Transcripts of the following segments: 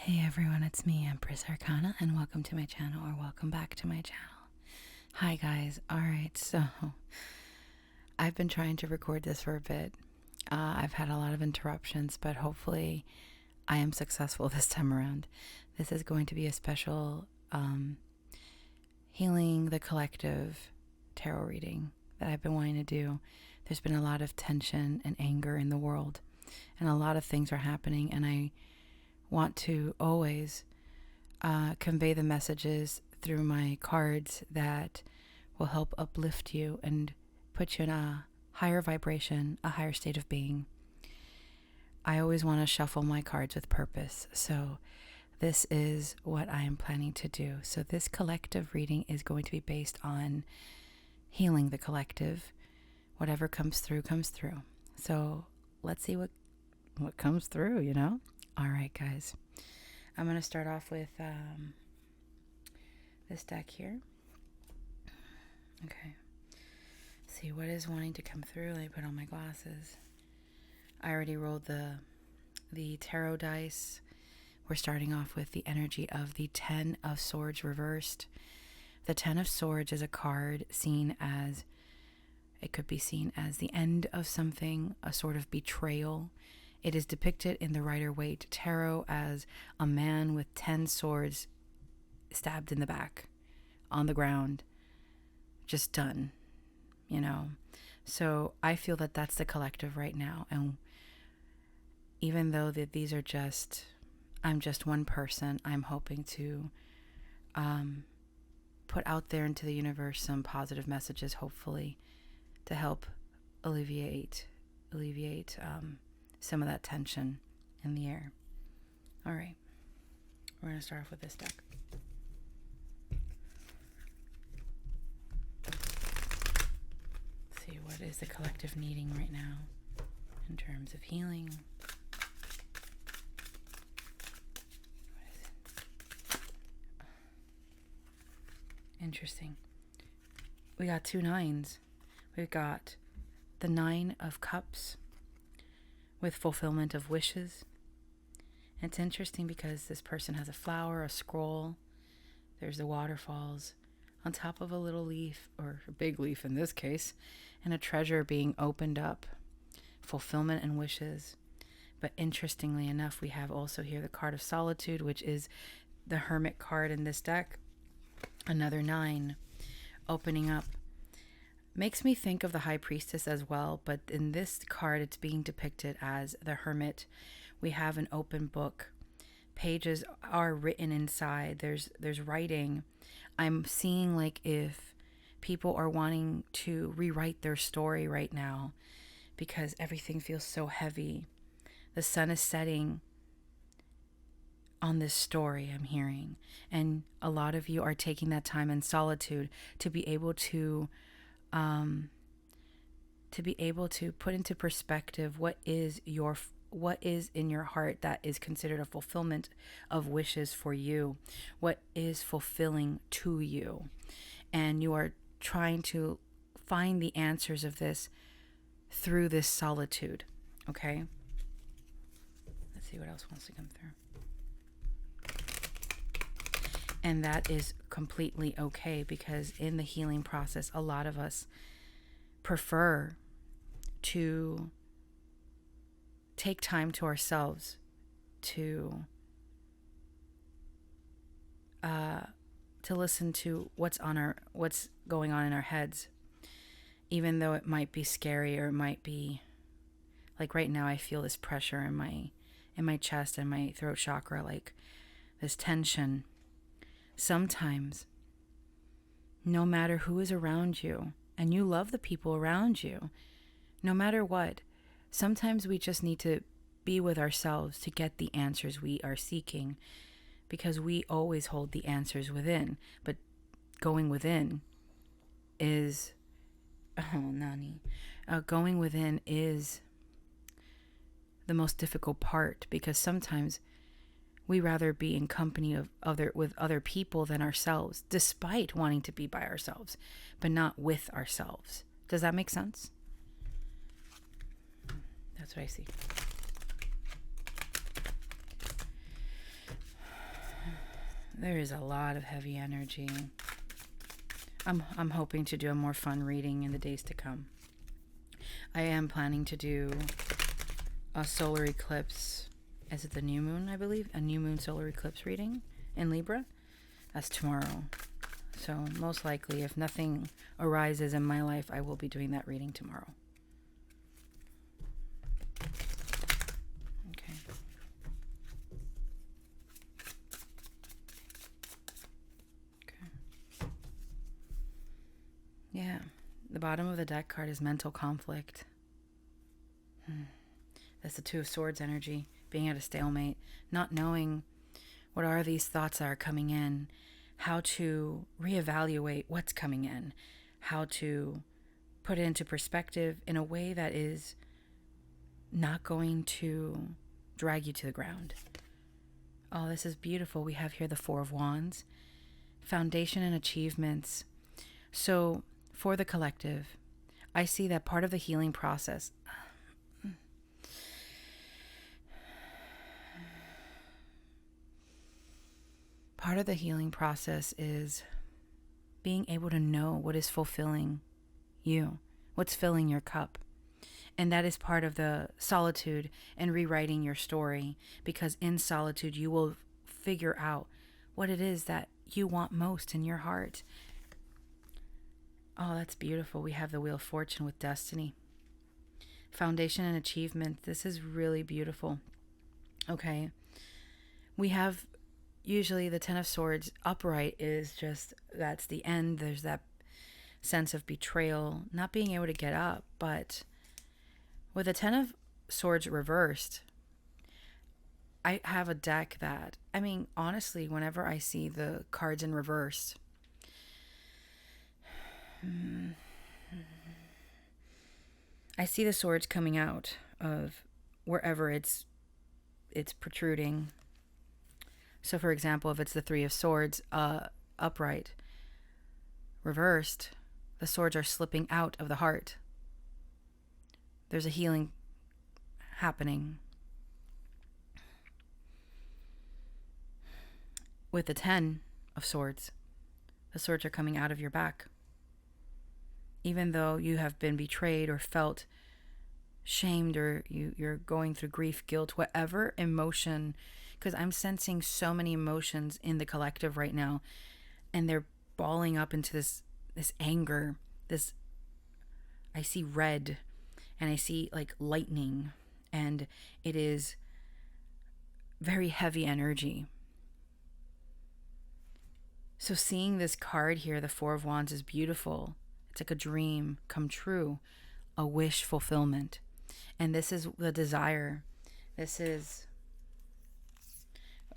Hey everyone, it's me, Empress Arcana, and welcome to my channel, or welcome back to my channel. Hi guys. Alright, so I've been trying to record this for a bit. I've had a lot of interruptions, but hopefully I am successful this time around. This is going to be a special Healing the Collective tarot reading that I've been wanting to do. There's been a lot of tension and anger in the world, and a lot of things are happening, and I want to always convey the messages through my cards that will help uplift you and put you in a higher vibration, a higher state of being. I always want to shuffle my cards with purpose, so this is what I am planning to do. So this collective reading is going to be based on healing the collective. Whatever comes through, comes through. So let's see what comes through, you know? All right, guys. I'm going to start off with this deck here. Okay. See what is wanting to come through. Let me put on my glasses. I already rolled the tarot dice. We're starting off with the energy of the Ten of Swords reversed. The Ten of Swords is a card it could be seen as the end of something, a sort of betrayal. It is depicted in the Rider-Waite Tarot as a man with 10 swords stabbed in the back, on the ground, just done, you know. So I feel that that's the collective right now. And even though that these are I'm just one person, I'm hoping to put out there into the universe some positive messages, hopefully, to help alleviate some of that tension in the air. All right, we're going to start off with this deck. Let's see, what is the collective needing right now in terms of healing? What is it? Interesting. We got 2 9s. We've got the 9 of Cups with fulfillment of wishes. And it's interesting because this person has a flower, a scroll. There's the waterfalls on top of a little leaf, or a big leaf in this case, and a treasure being opened up. Fulfillment and wishes. But interestingly enough, we have also here the card of Solitude, which is the Hermit card in this deck. Another 9 opening up. Makes me think of the High Priestess as well, but in this card it's being depicted as the Hermit. We have an open book. Pages are written inside. There's writing. I'm seeing like if people are wanting to rewrite their story right now because everything feels so heavy. The sun is setting on this story, I'm hearing, and a lot of you are taking that time in solitude to be able to put into perspective what is in your heart that is considered a fulfillment of wishes for you, what is fulfilling to you, and you are trying to find the answers of this through this solitude. Okay, let's see what else wants to come through. And that is completely okay, because in the healing process, a lot of us prefer to take time to ourselves to listen to what's going on in our heads, even though it might be scary, or it might be like right now I feel this pressure in my chest and my throat chakra, like this tension. Sometimes, no matter who is around you, and you love the people around you, no matter what, sometimes we just need to be with ourselves to get the answers we are seeking, because we always hold the answers within. But going within is, going within is the most difficult part, because sometimes we rather be in company with other people than ourselves, despite wanting to be by ourselves, but not with ourselves. Does that make sense? That's what I see. There is a lot of heavy energy. I'm hoping to do a more fun reading in the days to come. I am planning to do a solar eclipse. Is it the new moon, I believe? A new moon solar eclipse reading in Libra. That's tomorrow. So most likely, if nothing arises in my life, I will be doing that reading tomorrow. Okay. Okay. Yeah. The bottom of the deck card is mental conflict. That's the Two of Swords energy. Being at a stalemate. Not knowing what are these thoughts that are coming in. How to reevaluate what's coming in. How to put it into perspective in a way that is not going to drag you to the ground. Oh, this is beautiful. We have here the Four of Wands. Foundation and achievements. So, for the collective, I see that part of the healing process... Part of the healing process is being able to know what is fulfilling you, what's filling your cup. And that is part of the solitude and rewriting your story, because in solitude you will figure out what it is that you want most in your heart. Oh, that's beautiful. We have the Wheel of Fortune with destiny. Foundation and achievement. This is really beautiful. Okay. We have usually the Ten of Swords upright is just, that's the end. There's that sense of betrayal, not being able to get up. But with the Ten of Swords reversed, I have a deck that, I mean, honestly, whenever I see the cards in reverse, I see the swords coming out of wherever it's protruding. So, for example, if it's the Three of Swords upright, reversed, the swords are slipping out of the heart. There's a healing happening. With the Ten of Swords, the swords are coming out of your back. Even though you have been betrayed or felt shamed, or you're going through grief, guilt, whatever emotion, because I'm sensing so many emotions in the collective right now, and they're balling up into this anger, this, I see red, and I see like lightning, and it is very heavy energy. So seeing this card here, the Four of Wands, is beautiful. It's like a dream come true, a wish fulfillment. And this is the desire. This is,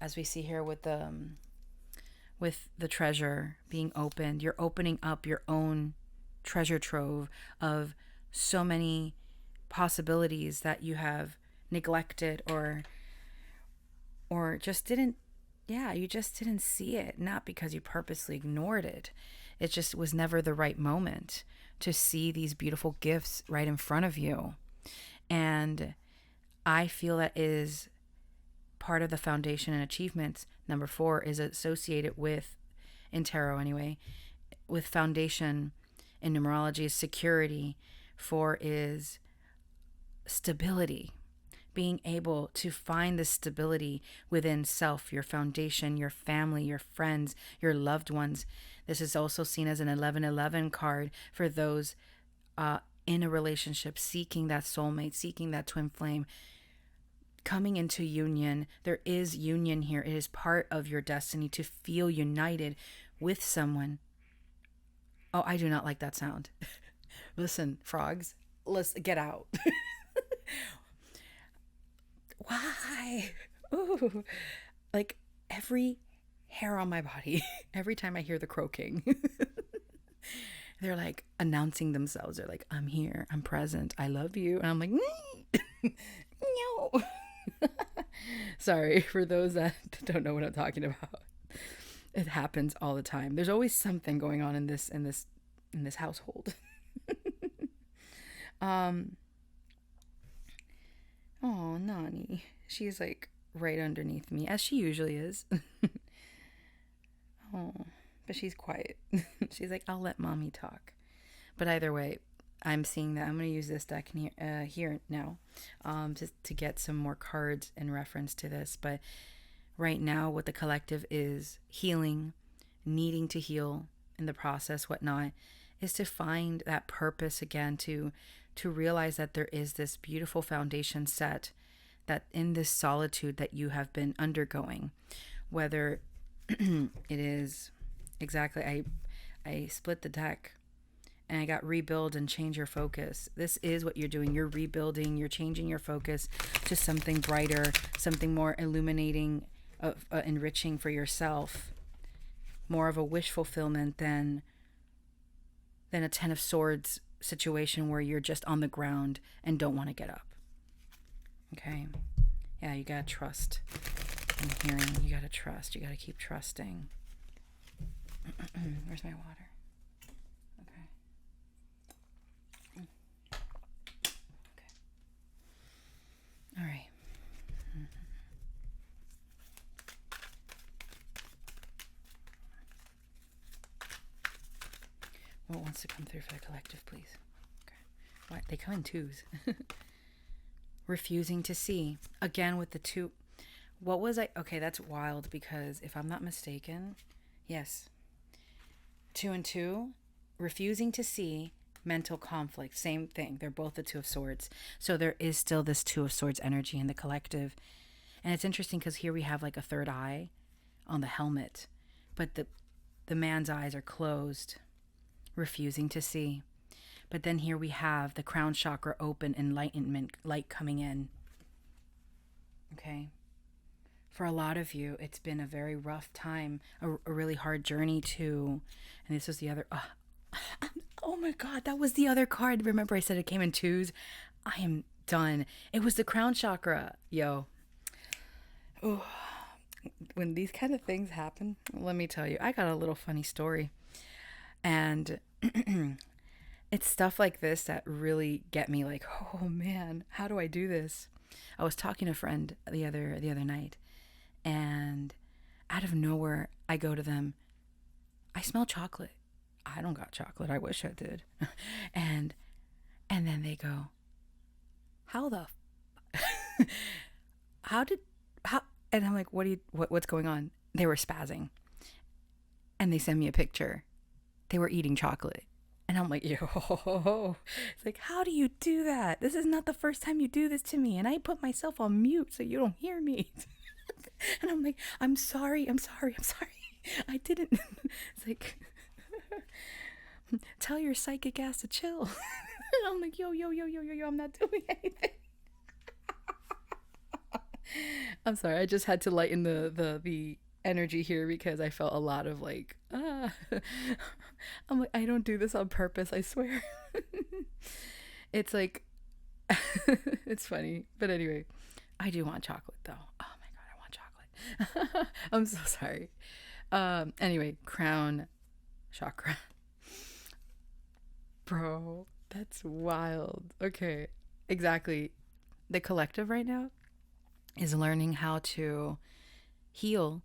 as we see here with the treasure being opened, you're opening up your own treasure trove of so many possibilities that you have neglected or just didn't, you just didn't see it. Not because you purposely ignored it. It just was never the right moment to see these beautiful gifts right in front of you. And I feel that is part of the foundation and achievements. Number 4 is associated with, in tarot anyway, with foundation in numerology is security. 4 is stability. Being able to find the stability within self, your foundation, your family, your friends, your loved ones. This is also seen as an 1111 card for those in a relationship, seeking that soulmate, seeking that twin flame, coming into union. There is union here. It is part of your destiny to feel united with someone. Oh, I do not like that sound. Listen, frogs, let's get out. Why? Ooh. Like every hair on my body, every time I hear the croaking, they're like announcing themselves. They're like, I'm here, I'm present, I love you. And I'm like, no. Sorry for those that don't know what I'm talking about. It happens all the time. There's always something going on in this household. Oh, Nani. She's like right underneath me, as she usually is. Oh, but she's quiet. She's like, I'll let mommy talk. But either way, I'm seeing that I'm going to use this deck here now, to get some more cards in reference to this. But right now, what the collective is healing, needing to heal in the process, whatnot, is to find that purpose again, to realize that there is this beautiful foundation set, that in this solitude that you have been undergoing, whether it is exactly, I split the deck and I got rebuild and change your focus. This is what you're doing. You're rebuilding, you're changing your focus to something brighter, something more illuminating, enriching for yourself, more of a wish fulfillment than a 10 of Swords situation where you're just on the ground and don't want to get up. Okay? Yeah, you gotta trust. I'm hearing you gotta trust. You gotta keep trusting. Where's my water? Okay. Okay. All right. What wants to come through for the collective, please? Okay. What? They come in twos. Refusing to see. Again with the two. What was I? Okay, that's wild because if I'm not mistaken, yes. 2 and 2. Refusing to see. Mental conflict. Same thing. They're both the Two of Swords. So there is still this Two of Swords energy in the collective. And it's interesting because here we have like a third eye on the helmet. But the man's eyes are closed. Refusing to see. But then here we have the crown chakra open, enlightenment, light coming in. Okay. For a lot of you, it's been a very rough time, a really hard journey too. And this was the other, oh my God, that was the other card. Remember I said it came in twos? I am done. It was the crown chakra, yo. Ooh. When these kind of things happen, let me tell you, I got a little funny story. And it's stuff like this that really get me like, oh man, how do I do this? I was talking to a friend the other night, and out of nowhere, I go to them, I smell chocolate. I don't got chocolate. I wish I did. and then they go, how the, how? And I'm like, what's going on? They were spazzing. And they send me a picture. They were eating chocolate. And I'm like, yo, it's like, how do you do that? This is not the first time you do this to me. And I put myself on mute so you don't hear me. And I'm like, I'm sorry. I didn't. It's like, tell your psychic ass to chill. And I'm like, yo, I'm not doing anything. I'm sorry. I just had to lighten the energy here because I felt a lot of like, I'm like, I don't do this on purpose, I swear. It's like, it's funny. But anyway, I do want chocolate though. Oh my God, I want chocolate. I'm so sorry. Anyway, crown chakra. Bro, that's wild. Okay, exactly. The collective right now is learning how to heal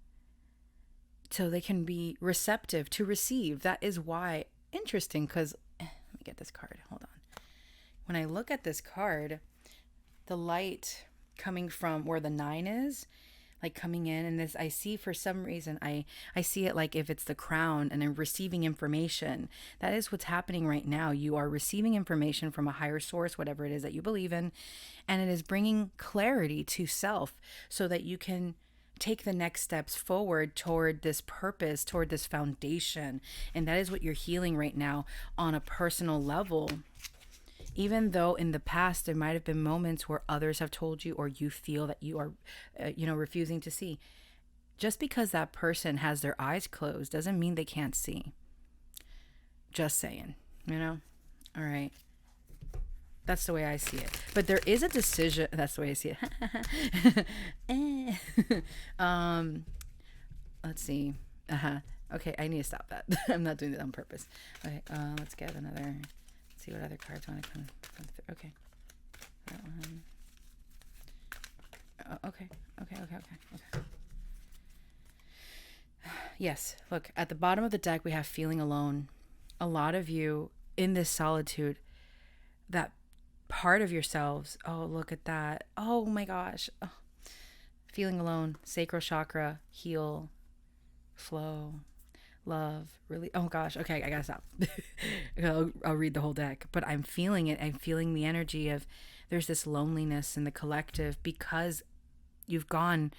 so they can be receptive to receive. That is why, interesting, because, let me get this card, hold on. When I look at this card, the light coming from where the 9 is, like coming in, and this, I see for some reason, I see it like if it's the crown and I'm receiving information. That is what's happening right now. You are receiving information from a higher source, whatever it is that you believe in, and it is bringing clarity to self so that you can take the next steps forward toward this purpose, toward this foundation. And that is what you're healing right now on a personal level. Even though in the past there might have been moments where others have told you, or you feel that you are, refusing to see. Just because that person has their eyes closed doesn't mean they can't see. Just saying, All right. That's the way I see it. But there is a decision. That's the way I see it. Let's see. Okay, I need to stop that. I'm not doing it on purpose. Okay, let's get another. Let's see what other cards want to come through. Okay. That one. Okay. Yes, look, at the bottom of the deck, we have feeling alone. A lot of you in this solitude, that part of yourselves, oh, look at that. Oh my gosh. Oh, feeling alone, sacral chakra, heal, flow, love, really. Oh gosh. Okay, I gotta stop. I'll read the whole deck, but I'm feeling it. I'm feeling the energy of there's this loneliness in the collective because you've gone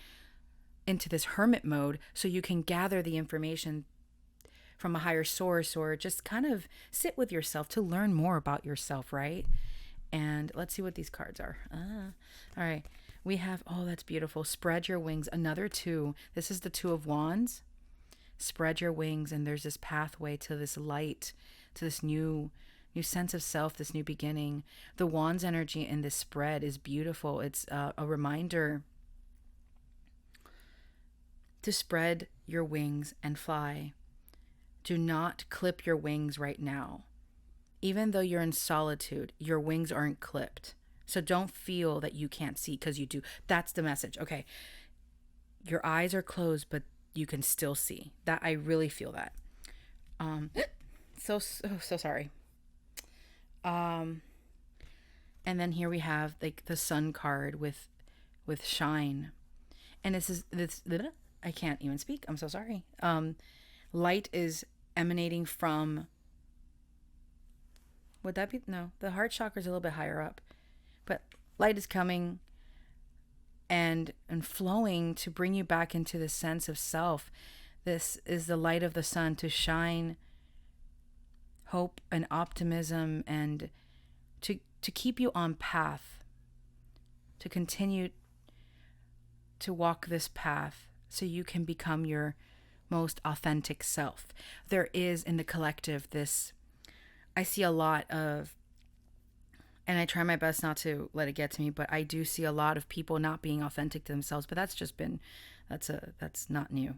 into this hermit mode so you can gather the information from a higher source or just kind of sit with yourself to learn more about yourself, right? And let's see what these cards are. All right. We have, oh, that's beautiful. Spread your wings. Another two. This is the Two of Wands. Spread your wings, and there's this pathway to this light, to this new sense of self, this new beginning. The Wands energy in this spread is beautiful. It's a reminder to spread your wings and fly. Do not clip your wings right now. Even though you're in solitude, your wings aren't clipped. So don't feel that you can't see, because you do. That's the message. Okay. Your eyes are closed, but you can still see. That I really feel that. So sorry. And then here we have like the Sun card with shine. And this I can't even speak. I'm so sorry. Light is emanating from, would that be, no, the heart chakra is a little bit higher up, but light is coming and flowing to bring you back into the sense of self. This is the light of the sun to shine hope and optimism, and to keep you on path, to continue to walk this path so you can become your most authentic self. There is in the collective this, I see a lot of, and I try my best not to let it get to me, but I do see a lot of people not being authentic to themselves. But that's just been, that's not new.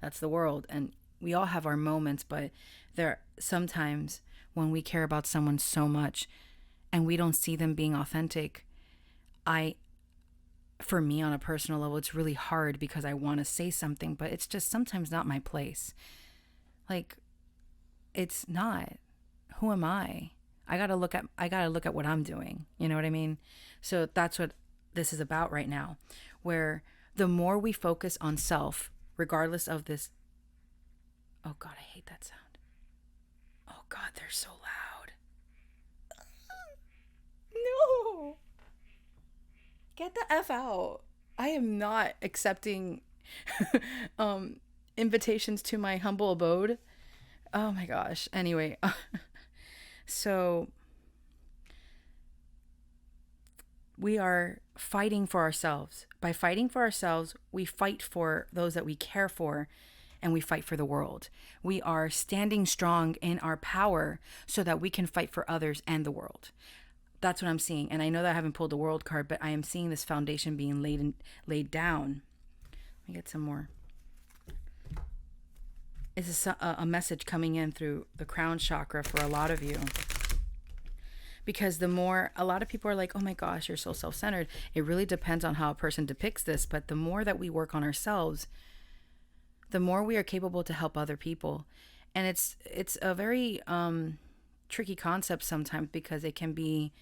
That's the world. And we all have our moments, but there sometimes when we care about someone so much and we don't see them being authentic, for me on a personal level, it's really hard because I want to say something, but it's just sometimes not my place. Like, it's not. Who am I? I gotta look at what I'm doing. You know what I mean? So that's what this is about right now, where the more we focus on self, regardless of this. Oh God, I hate that sound. Oh God, they're so loud. No. Get the F out. I am not accepting invitations to my humble abode. Oh my gosh. Anyway, so we are fighting for ourselves. By fighting for ourselves, we fight for those that we care for, and we fight for the world. We are standing strong in our power so that we can fight for others and the world. That's what I'm seeing. And I know that I haven't pulled the world card, but I am seeing this foundation being laid down. Let me get some more. Is a message coming in through the crown chakra for a lot of you? Because the more, a lot of people are like, oh my gosh, you're so self-centered. It really depends on how a person depicts this. But the more that we work on ourselves, the more we are capable to help other people. And it's a very tricky concept sometimes, because it can be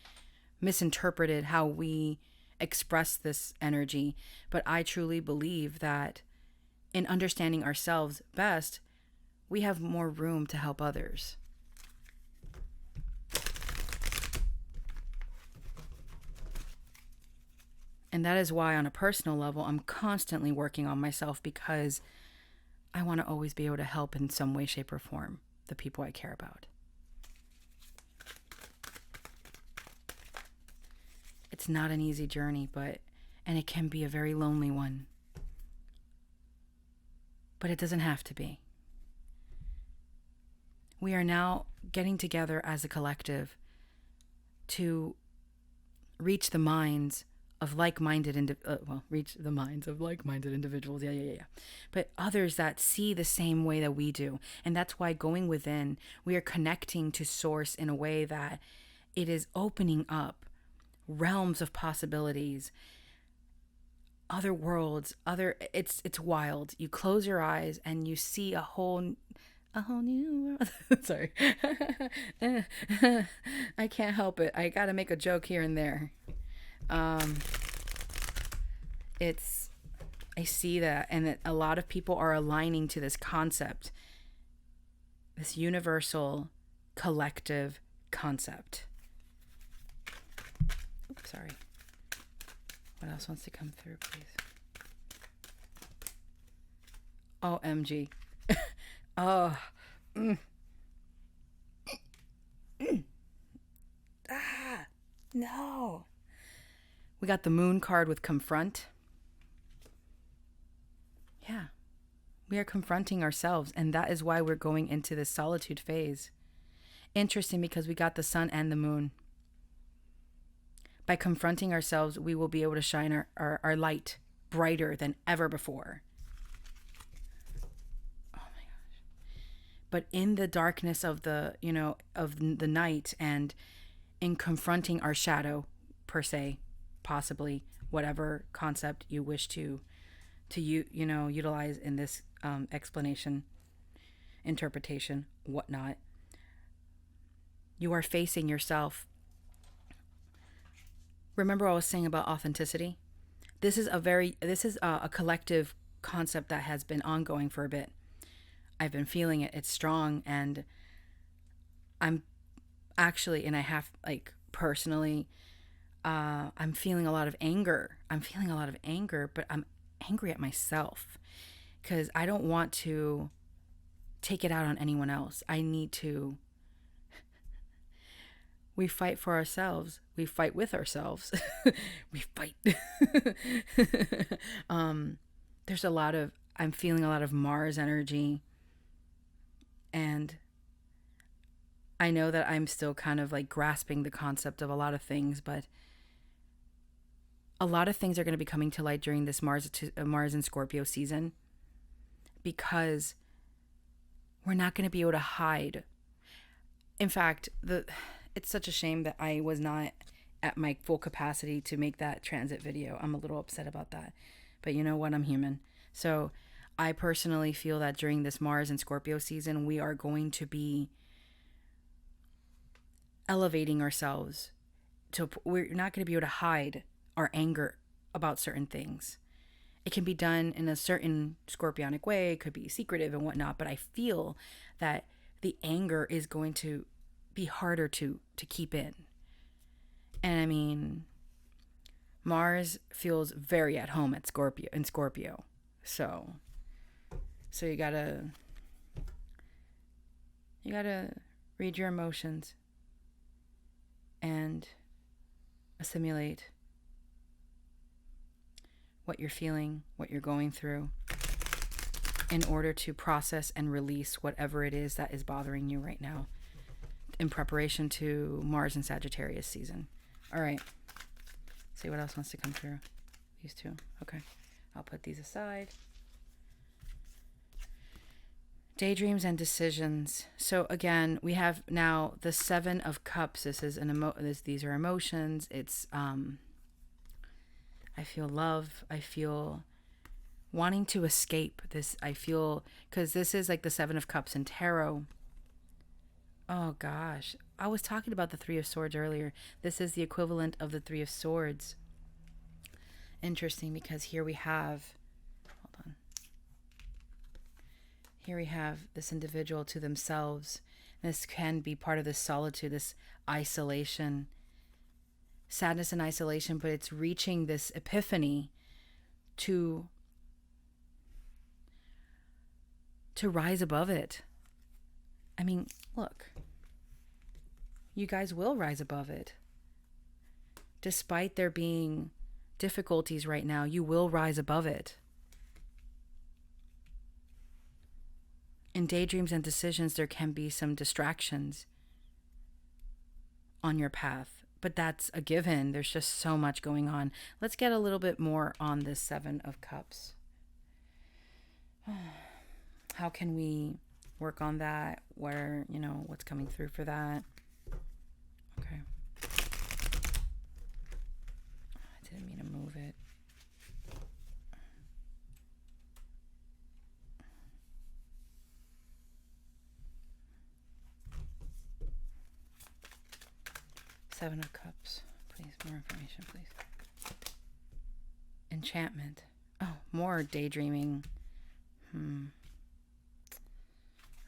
misinterpreted how we express this energy. But I truly believe that in understanding ourselves best, we have more room to help others. And that is why on a personal level, I'm constantly working on myself, because I want to always be able to help in some way, shape, or form the people I care about. It's not an easy journey, and it can be a very lonely one. But it doesn't have to be. We are now getting together as a collective to reach the minds of like-minded reach the minds of like-minded individuals. Yeah. But others that see the same way that we do. And that's why going within, we are connecting to source in a way that it is opening up realms of possibilities. other worlds, it's wild. You close your eyes and you see a whole new world. Sorry. I can't help it. I got to make a joke here and there. It's I see that, and that a lot of people are aligning to this concept, this universal collective concept. Oops, sorry. What else wants to come through, please? OMG. Oh. Ah, no. We got the moon card with confront. Yeah. We are confronting ourselves, and that is why we're going into this solitude phase. Interesting, because we got the sun and the moon. By confronting ourselves, we will be able to shine our light brighter than ever before. Oh my gosh. But in the darkness of the night, and in confronting our shadow, per se, possibly, whatever concept you wish to utilize in this explanation, interpretation, whatnot, you are facing yourself. Remember what I was saying about authenticity? This is a collective concept that has been ongoing for a bit. I've been feeling it. It's strong, and I'm actually, and I have, like, personally, I'm feeling a lot of anger. But I'm angry at myself because I don't want to take it out on anyone else. I need to. We fight for ourselves. We fight with ourselves. We fight. I'm feeling a lot of Mars energy. And I know that I'm still kind of like grasping the concept of a lot of things, but a lot of things are going to be coming to light during this Mars and Scorpio season, because we're not going to be able to hide. In fact, it's such a shame that I was not at my full capacity to make that transit video. I'm a little upset about that. But you know what? I'm human. So I personally feel that during this Mars and Scorpio season, we are going to be elevating ourselves. We're not going to be able to hide our anger about certain things. It can be done in a certain scorpionic way. It could be secretive and whatnot. But I feel that the anger is going to be harder to keep in. And I mean, Mars feels very at home at Scorpio. So you gotta read your emotions and assimilate what you're feeling, what you're going through, in order to process and release whatever it is that is bothering you right now, in preparation to Mars and Sagittarius season. All right. See what else wants to come through. These two. Okay. I'll put these aside. Daydreams and decisions. So again, we have now the 7 of Cups. This is these are emotions. It's I feel love. I feel wanting to escape this. I feel, because this is like the 7 of Cups in tarot. Oh gosh, I was talking about the 3 of Swords earlier. This is the equivalent of the 3 of Swords. Interesting, because here we have, hold on. Here we have this individual to themselves. This can be part of this solitude, this isolation, sadness and isolation, but it's reaching this epiphany to rise above it. I mean, look, you guys will rise above it. Despite there being difficulties right now, you will rise above it. In daydreams and decisions, there can be some distractions on your path, but that's a given. There's just so much going on. Let's get a little bit more on this 7 of Cups. How can we work on that? What's coming through for that? Okay. I didn't mean to move it. Seven of Cups. Please, more information, please. Enchantment. Oh, more daydreaming. I'll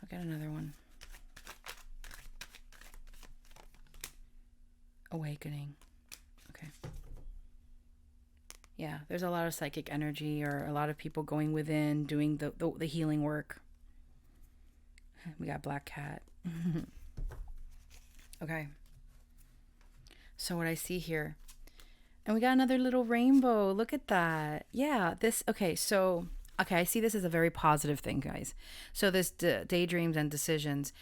get another one. Awakening. Okay. Yeah, there's a lot of psychic energy, or a lot of people going within, doing the healing work. We got Black Cat. Okay. So what I see here, and we got another little rainbow. Look at that. Yeah, this, okay, so, okay, I see this as a very positive thing, guys. So this daydreams and decisions,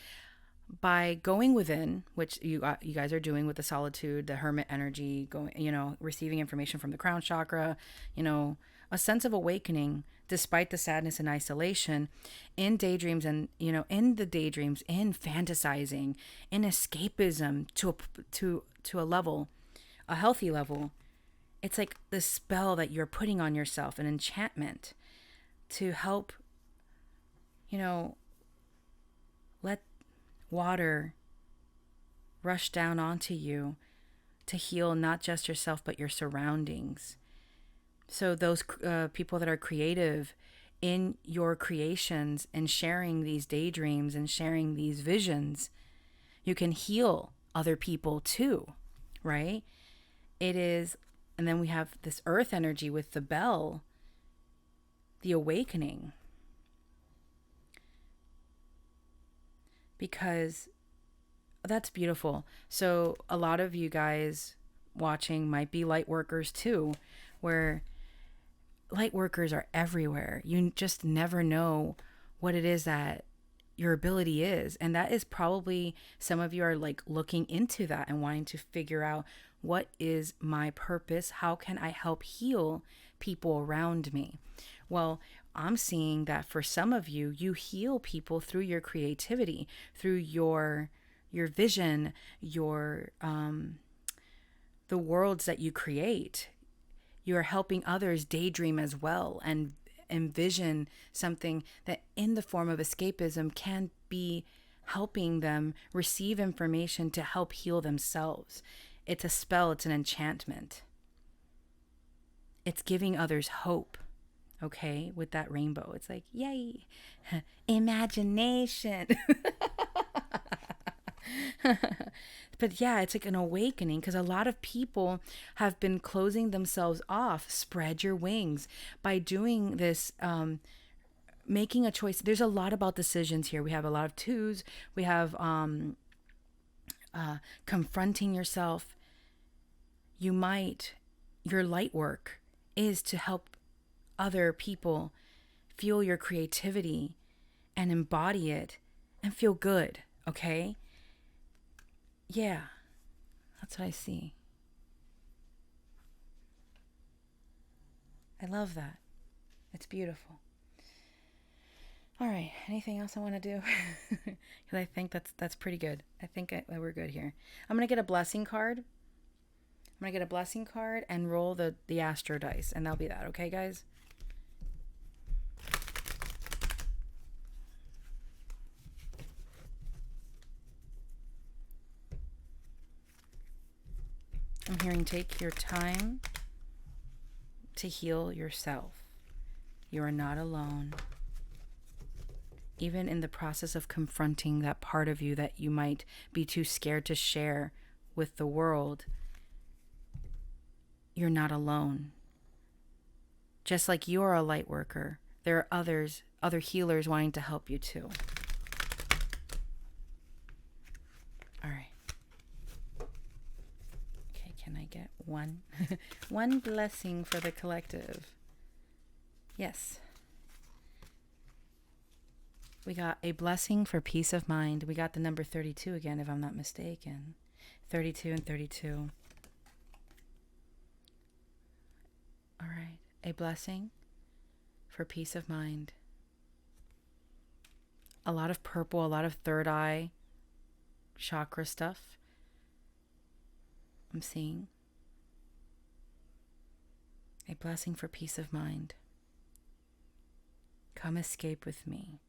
by going within, which you guys are doing with the solitude, the hermit energy, going, receiving information from the crown chakra, a sense of awakening despite the sadness and isolation, in daydreams, and in the daydreams, in fantasizing, in escapism to a level, a healthy level. It's like the spell that you're putting on yourself, an enchantment to help, let water rush down onto you to heal not just yourself, but your surroundings. So those people that are creative in your creations and sharing these daydreams and sharing these visions, you can heal other people too, right? It is, and then we have this earth energy with the bell, the awakening. Because that's beautiful. So a lot of you guys watching might be light workers too, where light workers are everywhere. You just never know what it is that your ability is. And that is probably, some of you are like looking into that and wanting to figure out, what is my purpose? How can I help heal people around me? Well, I'm seeing that for some of you, you heal people through your creativity, through your vision, your the worlds that you create. You are helping others daydream as well and envision something that in the form of escapism can be helping them receive information to help heal themselves. It's a spell, it's an enchantment. It's giving others hope, okay, with that rainbow. It's like, yay, imagination. But yeah, it's like an awakening, because a lot of people have been closing themselves off. Spread your wings by doing this, making a choice. There's a lot about decisions here. We have a lot of twos. We have confronting yourself. Your light work is to help other people feel your creativity and embody it and feel good, okay? Yeah, that's what I see. I love that. It's beautiful. All right, anything else I want to do? Because I think that's pretty good. I think we're good here. I'm going to get a blessing card. I'm going to get a blessing card and roll the astro dice, and that'll be that, okay, guys? I'm hearing, take your time to heal yourself. You are not alone. Even in the process of confronting that part of you that you might be too scared to share with the world, you're not alone. Just like you're a light worker, there are other healers wanting to help you too. All right. Okay, can I get one? One blessing for the collective. Yes. We got a blessing for peace of mind. We got the number 32 again, if I'm not mistaken. 32 and 32. All right. A blessing for peace of mind. A lot of purple, a lot of third eye chakra stuff I'm seeing. A blessing for peace of mind. Come escape with me.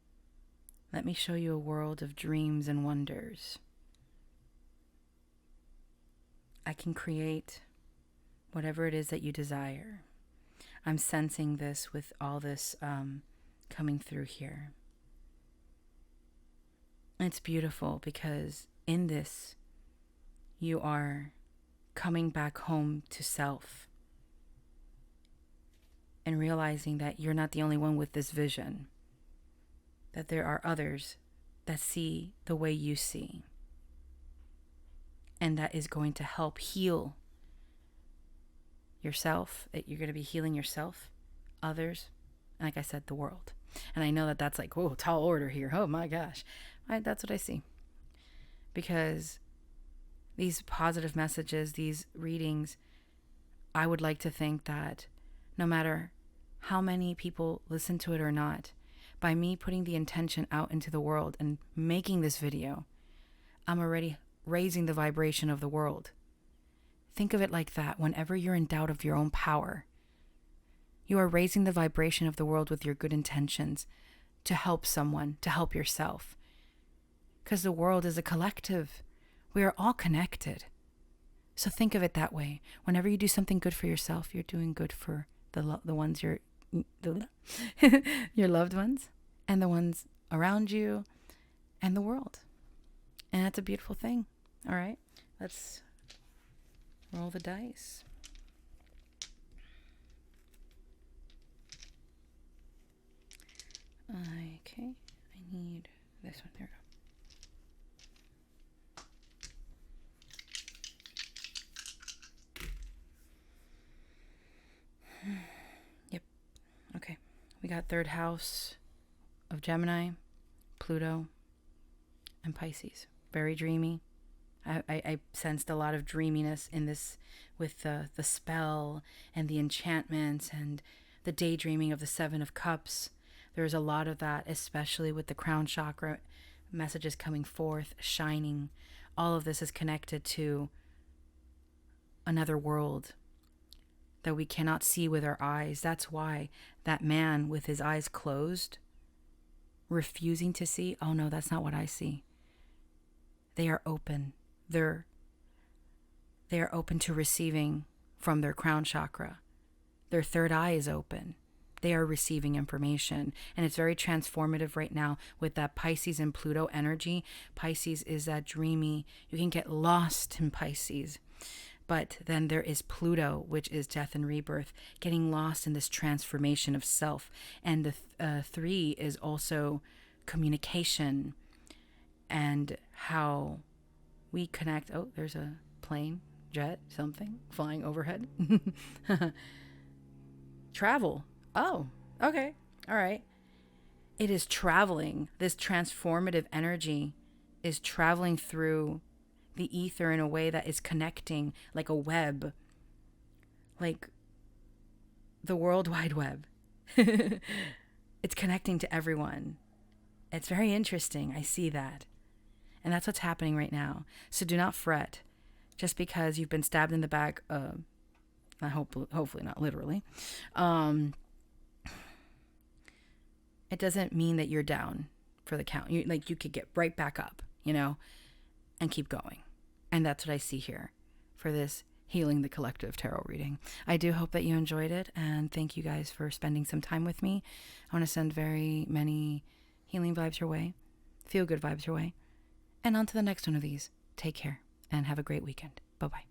Let me show you a world of dreams and wonders. I can create whatever it is that you desire. I'm sensing this with all this coming through here. It's beautiful because in this, you are coming back home to self and realizing that you're not the only one with this vision, that there are others that see the way you see. And that is going to help heal yourself. You're going to be healing yourself, others, and like I said, the world. And I know that that's like, whoa, tall order here. Oh my gosh. That's what I see. Because these positive messages, these readings, I would like to think that no matter how many people listen to it or not, by me putting the intention out into the world and making this video, I'm already raising the vibration of the world. Think of it like that. Whenever you're in doubt of your own power, you are raising the vibration of the world with your good intentions to help someone, to help yourself. Because the world is a collective. We are all connected. So think of it that way. Whenever you do something good for yourself, you're doing good for the ones your loved ones and the ones around you and the world. And that's a beautiful thing. All right, let's roll the dice. Okay, I need this one. There we go. Yep. Okay. We got third house of Gemini, Pluto, and Pisces. Very dreamy. I sensed a lot of dreaminess in this with the spell and the enchantments and the daydreaming of the Seven of Cups. There's a lot of that, especially with the crown chakra messages coming forth, shining. All of this is connected to another world that we cannot see with our eyes. That's why that man with his eyes closed, refusing to see, oh no, that's not what I see. They are open. They are open to receiving from their crown chakra. Their third eye is open. They are receiving information. And it's very transformative right now with that Pisces and Pluto energy. Pisces is that dreamy, you can get lost in Pisces. But then there is Pluto, which is death and rebirth, getting lost in this transformation of self. And the 3 is also communication and how we connect. Oh, there's a plane, jet, something flying overhead. Travel. Oh, okay. All right. It is traveling. This transformative energy is traveling through the ether in a way that is connecting like a web, like the World Wide Web. It's connecting to everyone. It's very interesting. I see that. And that's what's happening right now. So do not fret just because you've been stabbed in the back. Hopefully not literally. It doesn't mean that you're down for the count. You could get right back up, and keep going. And that's what I see here for this Healing the Collective tarot reading. I do hope that you enjoyed it, and thank you guys for spending some time with me. I want to send very many healing vibes your way, feel good vibes your way, and on to the next one of these. Take care and have a great weekend. Bye-bye.